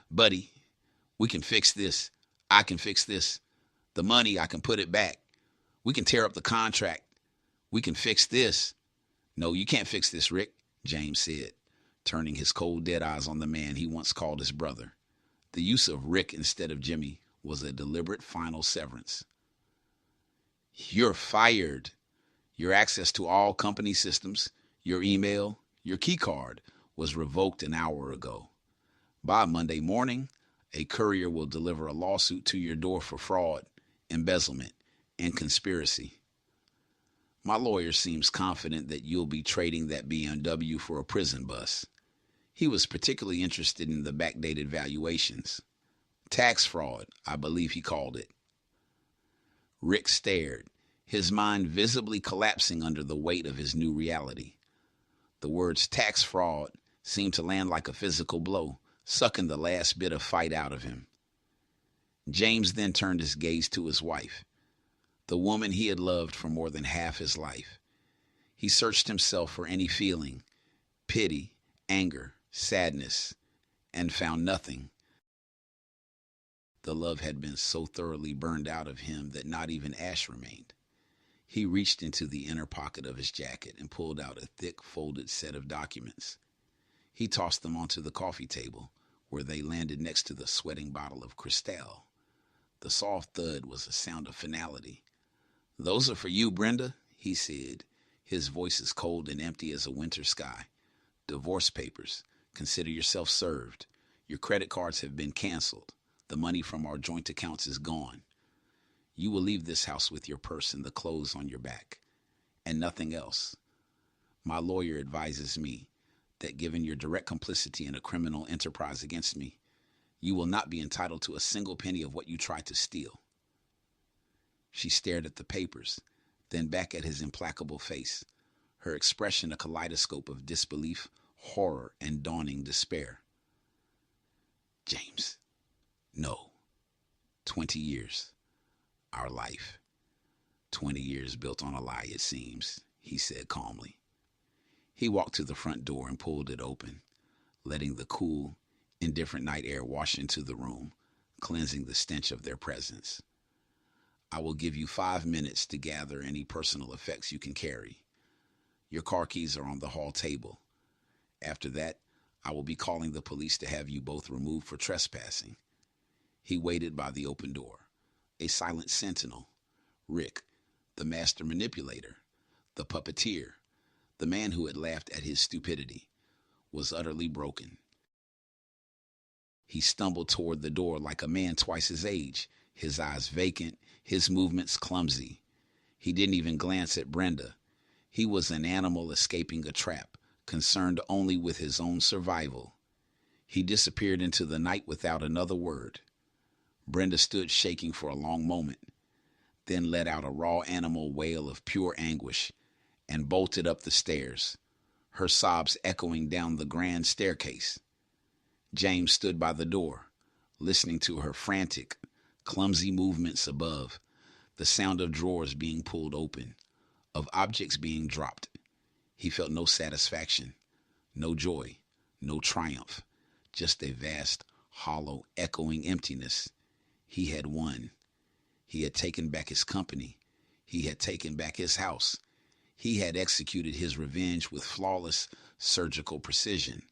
Buddy, we can fix this. I can fix this. The money, I can put it back. We can tear up the contract. We can fix this. No, you can't fix this, Rick, James said, turning his cold, dead eyes on the man he once called his brother. The use of Rick instead of Jimmy was a deliberate final severance. You're fired. Your access to all company systems, your email, your key card was revoked an hour ago. By Monday morning, a courier will deliver a lawsuit to your door for fraud, embezzlement, and conspiracy. My lawyer seems confident that you'll be trading that BMW for a prison bus. He was particularly interested in the backdated valuations. Tax fraud, I believe he called it. Rick stared, his mind visibly collapsing under the weight of his new reality. The words tax fraud seemed to land like a physical blow, sucking the last bit of fight out of him. James then turned his gaze to his wife, the woman he had loved for more than half his life. He searched himself for any feeling, pity, anger, sadness, and found nothing. The love had been so thoroughly burned out of him that not even ash remained. He reached into the inner pocket of his jacket and pulled out a thick, folded set of documents. He tossed them onto the coffee table, where they landed next to the sweating bottle of Cristal. The soft thud was a sound of finality. Those are for you, Brenda, he said, his voice as cold and empty as a winter sky. Divorce papers. Consider yourself served. Your credit cards have been canceled. The money from our joint accounts is gone. You will leave this house with your purse and the clothes on your back, and nothing else. My lawyer advises me that given your direct complicity in a criminal enterprise against me, you will not be entitled to a single penny of what you tried to steal. She stared at the papers, then back at his implacable face, her expression a kaleidoscope of disbelief, horror, and dawning despair. James, no. 20 years. Our life. 20 years built on a lie, it seems, he said calmly. He walked to the front door and pulled it open, letting the cool, indifferent night air wash into the room, cleansing the stench of their presence. I will give you 5 minutes to gather any personal effects you can carry. Your car keys are on the hall table. After that, I will be calling the police to have you both removed for trespassing. He waited by the open door, a silent sentinel. Rick, the master manipulator, the puppeteer, the man who had laughed at his stupidity, was utterly broken. He stumbled toward the door like a man twice his age, his eyes vacant, his movements clumsy. He didn't even glance at Brenda. He was an animal escaping a trap, concerned only with his own survival. He disappeared into the night without another word. Brenda stood shaking for a long moment, then let out a raw animal wail of pure anguish and bolted up the stairs, her sobs echoing down the grand staircase. James stood by the door, listening to her frantic, clumsy movements above, the sound of drawers being pulled open, of objects being dropped. He felt no satisfaction, no joy, no triumph, just a vast, hollow, echoing emptiness. He had won. He had taken back his company. He had taken back his house. He had executed his revenge with flawless, surgical precision.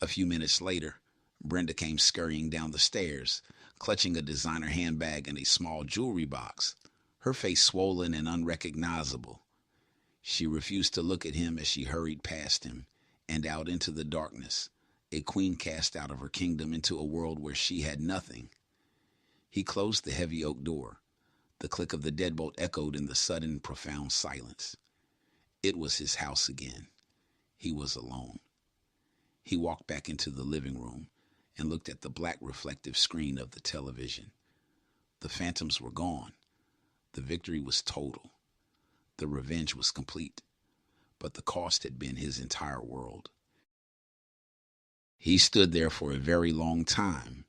A few minutes later, Brenda came scurrying down the stairs, clutching a designer handbag and a small jewelry box, her face swollen and unrecognizable. She refused to look at him as she hurried past him and out into the darkness, a queen cast out of her kingdom into a world where she had nothing. He closed the heavy oak door. The click of the deadbolt echoed in the sudden, profound silence. It was his house again. He was alone. He walked back into the living room and looked at the black reflective screen of the television. The phantoms were gone. The victory was total. The revenge was complete, but the cost had been his entire world. He stood there for a very long time,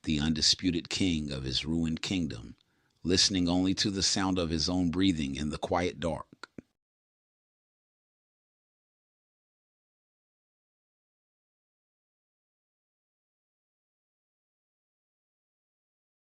the undisputed king of his ruined kingdom, listening only to the sound of his own breathing in the quiet dark.